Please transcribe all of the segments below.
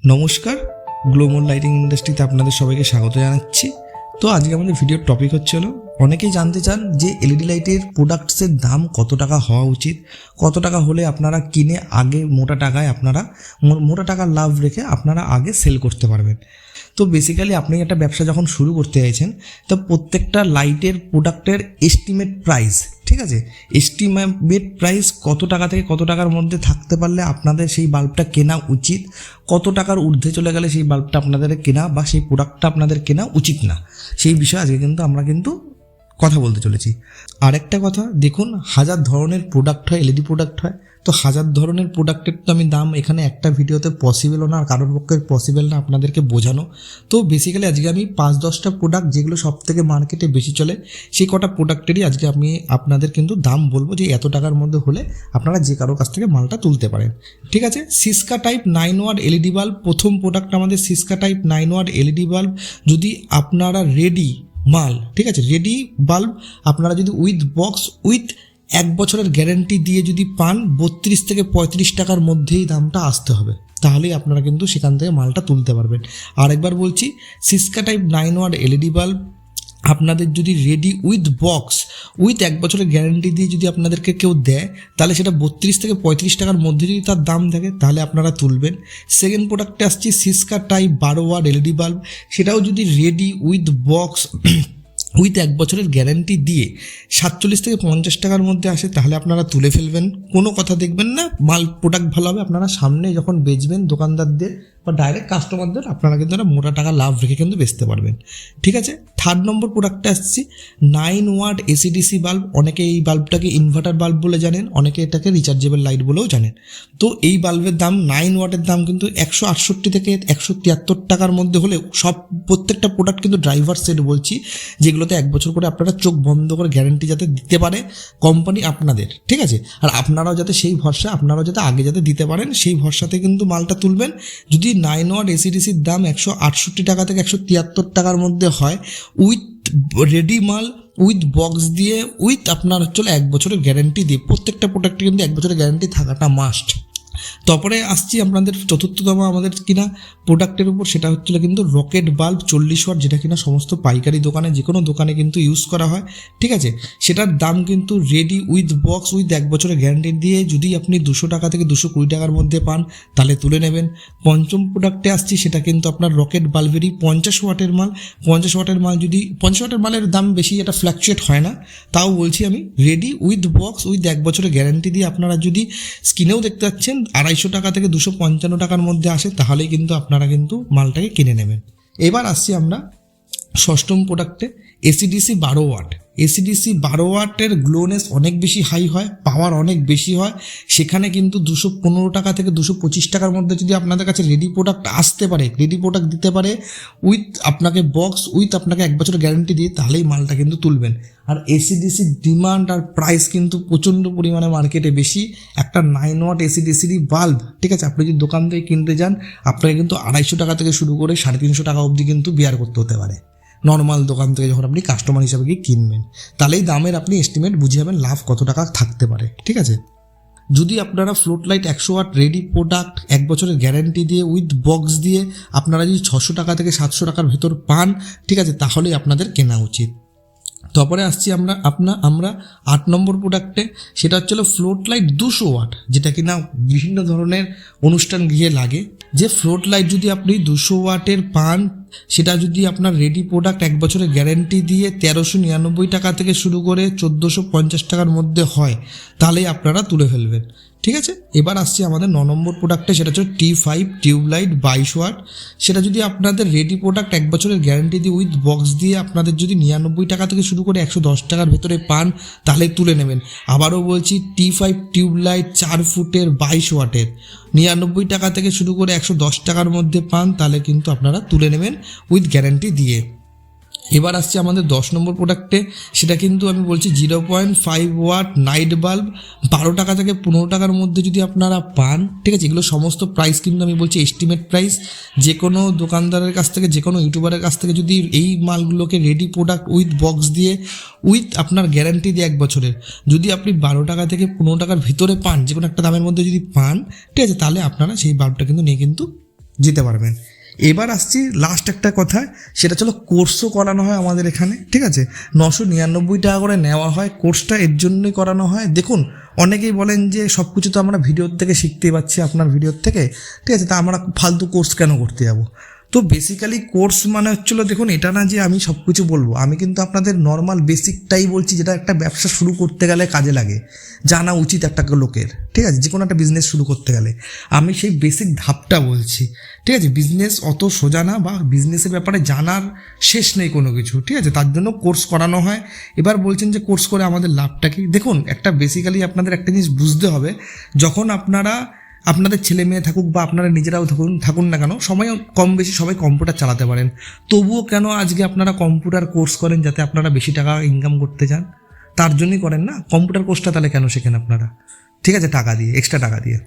নমস্কার, global lighting ইন্ডাস্ট্রিতে আপনাদের সবাইকে স্বাগত জানাচ্ছি। তো আজকে আমাদের ভিডিওর টপিক হচ্ছে অনেকেই জানতে চান যে এলইডি লাইটের প্রোডাক্টসের দাম কত টাকা হওয়া উচিত, কত টাকা হলে আপনারা কিনে আগে মোটা টাকার লাভ রেখে আপনারা আগে সেল করতে পারবেন। তো বেসিক্যালি আপনি একটা ব্যবসা যখন শুরু করতে চাইছেন, তো প্রত্যেকটা লাইটের প্রোডাক্টের এস্টিমেট প্রাইস, ঠিক আছে, এস্টিমেট প্রাইস কত টাকা থেকে কত টাকার মধ্যে থাকতে পারলে আপনাদের সেই বাল্বটা কেনা উচিত, কত টাকার ঊর্ধ্বে চলে গেলে সেই বাল্বটা আপনাদের কেনা বা সেই প্রোডাক্টটা আপনাদের কেনা উচিত না, সেই বিষয়ে আজকে আমরা কথা বলতে চলেছি। আরেকটা কথা দেখুন, হাজার ধরনের প্রোডাক্ট হয়, এলইডি প্রোডাক্ট হয়, তো হাজার ধরনের প্রোডাক্টের তো আমি দাম এখানে একটা ভিডিওতে পসিবলও না, আর কারোর পক্ষে পসিবল না আপনাদেরকে বোঝানো। তো বেসিক্যালি আজকে আমি 5-10টা প্রোডাক্ট যেগুলো সব থেকে মার্কেটে বেশি চলে, সেই কটা প্রোডাক্টেরই আজকে আমি আপনাদের দাম বলবো যে এত টাকার মধ্যে হলে আপনারা যে কারোর কাছ থেকে মালটা তুলতে পারেন। ঠিক আছে, সিসকা টাইপ 9 ওয়াট এলইডি বাল্ব, প্রথম প্রোডাক্ট আমাদের সিসকা টাইপ 9 ওয়াট এলইডি বাল্ব। যদি আপনারা রেডি মাল, ঠিক আছে, রেডি বাল্ব আপনারা যদি উইথ বক্স উইথ 1 বছরের গ্যারেন্টি দিয়ে যদি পান, 32 থেকে 35 টাকার মধ্যেই দামটা আসতে হবে, তাহলেই আপনারা সেখান থেকে মালটা তুলতে পারবেন। আরেকবার বলছি, সিসকা টাইপ 9 ওয়াট এলইডি বাল্ব আপনাদের যদি রেডি উইথ বক্স উইথ 1 বছরের গ্যারেন্টি দিয়ে যদি আপনাদেরকে কেউ দেয়, তাহলে সেটা 32 থেকে 35 টাকার মধ্যে যদি তার দাম থাকে, তাহলে আপনারা তুলবেন। সেকেন্ড প্রোডাক্টে আসছি সিসকা টাইপ 12 ওয়াট এলইডি বাল্ব, সেটাও যদি রেডি উইথ বক্স উইথ 1 বছরের গ্যারেন্টি দিয়ে 47 থেকে 50 টাকার মধ্যে আসে, তাহলে আপনারা তুলে ফেলবেন। কোনো কথা দেখবেন না, মাল প্রোডাক্ট ভালো হবে, আপনারা সামনে যখন বেচবেন দোকানদারদের বা ডাইরেক্ট কাস্টমারদের, আপনারা একটা মোটা টাকা লাভ রেখে বেচতে পারবেন। ঠিক আছে, থার্ড নম্বর প্রোডাক্টে আসছি 9 ওয়াট এসিডিসি বাল্ব। অনেকে এই বাল্বটাকে ইনভার্টার বাল্ব বলে জানেন, অনেকে এটাকে রিচার্জেবল লাইট বলেও জানেন। তো এই বাল্বের দাম 9 ওয়াটের দাম 168 থেকে 173 টাকার মধ্যে হলে প্রত্যেকটা প্রোডাক্ট ড্রাইভার সেট বলছি, যেগুলোতে 1 বছর করে আপনারা চোখ বন্ধ করে গ্যারেন্টি যাতে দিতে পারে কোম্পানি আপনাদের। ঠিক আছে, আর আপনারাও যাতে সেই ভরসা, আপনারাও যাতে আগে যাতে দিতে পারেন, সেই ভরসাতে মালটা তুলবেন। যদি 9 ওয়াট এসিডিসির দাম 168 টাকা থেকে 173 টাকার মধ্যে হয়, উইথ রেডি মাল উইথ বক্স দিয়ে উইথ আপনার 1 বছরের গ্যারেন্টি দিয়ে, প্রত্যেকটা প্রোডাক্টে 1 বছরের গ্যারেন্টি থাকাটা মাস্ট। তারপরে আসছি আপনাদের চতুর্থতম আমাদের কিনা প্রোডাক্টের উপর, সেটা হচ্ছিল রকেট বাল্ব 40 ওয়াট, যেটা সমস্ত পাইকারি দোকানে, যে কোনো দোকানে ইউজ করা হয়। ঠিক আছে, সেটার দাম রেডি উইথ বক্স উইথ 1 বছরের গ্যারান্টি দিয়ে যদি আপনি 200 টাকা থেকে 220 টাকার মধ্যে পান, তাহলে তুলে নেবেন। পঞ্চম প্রোডাক্টে আসছি, সেটা আপনার রকেট বাল্বেরই 50 ওয়াটের মাল। 50 ওয়াটের মাল যদি 50 ওয়াটের মালের দাম বেশি, এটা ফ্ল্যাকচুয়েট হয় না, তাও বলছি আমি, রেডি উইথ বক্স উইথ 1 বছরের গ্যারান্টি দিয়ে আপনারা যদি স্ক্রিনেও দেখতে পাচ্ছেন 250 টাকা থেকে 255 টাকার মধ্যে আসে, তাহলেই আপনারা মালটাকে কিনে নেবেন। এবার আসছি আমরা ষষ্ঠম প্রোডাক্টে এসিডিসি 12 ওয়াট। এসিডিসি 12 ওয়াটের গ্লোনেস অনেক বেশি হাই হয়, পাওয়ার অনেক বেশি হয়। সেখানে 215 টাকা থেকে 225 টাকার মধ্যে যদি আপনাদের কাছে রেডি প্রোডাক্ট আসতে পারে, রেডি প্রোডাক্ট দিতে পারে উইথ আপনাকে বক্স উইথ আপনাকে 1 বছরের গ্যারান্টি দিয়ে, তাহলেই মালটা তুলবেন। আর এসিডিসির ডিমান্ড আর প্রাইস প্রচণ্ড পরিমাণে মার্কেটে বেশি। একটা 9 ওয়াট এসিডিসিরই বাল্ব, ঠিক আছে, আপনি যদি দোকান থেকে কিনতে যান, আপনাকে 250 টাকা থেকে শুরু করে 350 টাকা অবধি বিয়ার করতে হতে পারে নর্মাল দোকান থেকে, যখন আপনি কাস্টমার হিসাবে কিনবেন। তাহলেই দামের আপনি এস্টিমেট বুঝে যাবেন লাভ কত টাকা থাকতে পারে। ঠিক আছে, যদি আপনারা float light 100 watt ready product 1 বছরের গ্যারান্টি দিয়ে উইথ বক্স দিয়ে আপনারা যদি 600 টাকা থেকে 700 টাকার ভেতর পান, ঠিক আছে, তাহলেই আপনাদের কেনা উচিত। তারপরে আসছি আমরা 8 নম্বর প্রোডাক্টে, সেটা ফ্লোট লাইট 200 ওয়াট, যেটা বিভিন্ন ধরনের অনুষ্ঠান গৃহে লাগে। যে ফ্লোট লাইট যদি আপনি 200 ওয়াটের পান, সেটা যদি আপনার রেডি প্রোডাক্ট 1 বছরের গ্যারেন্টি দিয়ে 1399 টাকা থেকে শুরু করে 1450 টাকার মধ্যে হয়, তাহলেই আপনারা তুলে ফেলবেন। ঠিক আছে, এবার আসছি আমাদের 9 নম্বর প্রোডাক্টে, সেটা T5 টিউবলাইট 22 ওয়াট। সেটা যদি আপনাদের রেডি প্রোডাক্ট 1 বছরের গ্যারেন্টি দিয়ে উইথ বক্স দিয়ে আপনাদের যদি 99 টাকা থেকে শুরু করে 110 টাকার ভেতরে পান, তাহলে তুলে নেবেন। আবারও বলছি, T5 টিউবলাইট 4 ফুটের 22 ওয়াটের 99 টাকা থেকে শুরু করে 110 টাকার মধ্যে পান, তাহলে আপনারা তুলে নেবেন উইথ গ্যারেন্টি দিয়ে। এবার আসছে আমাদের 10 নম্বর প্রোডাক্টে, সেটা আমি বলছি 0.5 ওয়াট নাইট বাল্ব 12 টাকা থেকে 15 টাকার মধ্যে যদি আপনারা পান। ঠিক আছে, এগুলো সমস্ত প্রাইস আমি বলছি এস্টিমেট প্রাইস। যে কোনো দোকানদারের কাছ থেকে, যে কোনো ইউটিউবারের কাছ থেকে যদি এই মালগুলোকে রেডি প্রোডাক্ট উইথ বক্স দিয়ে উইথ আপনার গ্যারান্টি দিয়ে 1 বছরের যদি আপনি 12 টাকা থেকে 15 টাকার ভিতরে পান, যে কোনো একটা দামের মধ্যে যদি পান, ঠিক আছে, তাহলে আপনারা সেই বাল্বটা নিয়ে যেতে পারবেন। এবার আসছি লাস্ট একটা কথা, সেটা চলো কোর্সও করানো হয় আমাদের এখানে, ঠিক আছে। 999 টাকা করে নেওয়া হয় কোর্সটা, এর জন্যই করানো হয়। দেখুন, অনেকেই বলেন যে সব কিছু তো আমরা ভিডিওর থেকে শিখতেই পাচ্ছি, আপনার ভিডিওর থেকে, ঠিক আছে, তা আমরা ফালতু কোর্স কেন করতে যাবো। তো বেসিক্যালি কোর্স মানে হচ্ছিলো, দেখুন এটা না যে আমি সব কিছু বলবো, আমি কিন্তু আপনাদের নর্মাল বেসিকটাই বলছি, যেটা একটা ব্যবসা শুরু করতে গেলে কাজে লাগে, জানা উচিত একটা লোকের, ঠিক আছে, যে কোনো একটা বিজনেস শুরু করতে গেলে আমি সেই বেসিক ধাপটা বলছি, ঠিক আছে। বিজনেস অত সোজা না, বা বিজনেসের ব্যাপারে জানার শেষ নেই কোনো কিছু, ঠিক আছে, তার জন্য কোর্স করানো হয়। এবার বলছেন যে কোর্স করে আমাদের লাভটা কি। দেখুন, একটা বেসিক্যালি আপনাদের একটা জিনিস বুঝতে হবে, যখন আপনাদের ছেলে মেয়ে থাকুক বা আপনারা নিজেরাও থাকুন না কেন, সবাই কম বেশি সবাই কম্পিউটার চালাতে পারেন, তবুও কেন আজকে আপনারা কম্পিউটার কোর্স করেন, যাতে আপনারা বেশি টাকা ইনকাম করতে চান, তার জন্যই করেন না। কম্পিউটার কোর্সটা তাহলে কেন শেখেন আপনারা, ঠিক আছে, টাকা দিয়ে, এক্সট্রা টাকা দিয়ে।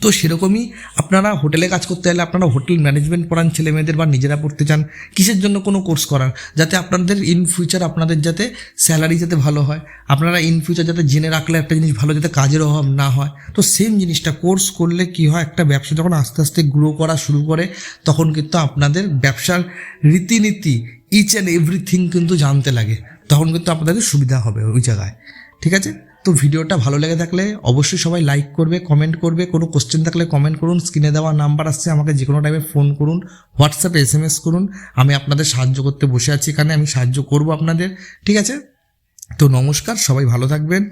তো সেরকমই আপনারা হোটেলে কাজ করতে গেলে আপনারা হোটেল ম্যানেজমেন্ট পড়ান ছেলে মেয়েদের, বা নিজেরা পড়তে চান, কিসের জন্য কোনো কোর্স করান, যাতে আপনাদের ইন ফিউচার আপনাদের যাতে স্যালারি যাতে ভালো হয়, আপনারা ইন ফিউচার যাতে জেনে রাখলে একটা জিনিস ভালো, যাতে কাজের অভাব না হয়। তো সেম জিনিসটা কোর্স করলে কি হয়, একটা ব্যবসা যখন আস্তে আস্তে গ্রো করা শুরু করে, তখন কিন্তু আপনাদের ব্যবসার রীতিনীতি ইচ অ্যান্ড এভরিথিং কিন্তু জানতে লাগে, তখন কিন্তু আপনাদের সুবিধা হবে ওই জায়গায়, ঠিক আছে। তো ভিডিওটা ভালো লেগে থাকলে অবশ্যই সবাই লাইক করবে, কমেন্ট করবে, কোনো কোশ্চেন থাকলে কমেন্ট করুন, স্ক্রিনে দেওয়া নাম্বার আসছে, আমাকে যে কোনো টাইমে ফোন করুন, হোয়াটসঅ্যাপে SMS করুন, আমি আপনাদের সাহায্য করতে বসে আছি এখানে, আমি সাহায্য করব আপনাদের, ঠিক আছে। তো নমস্কার, সবাই ভালো থাকবেন।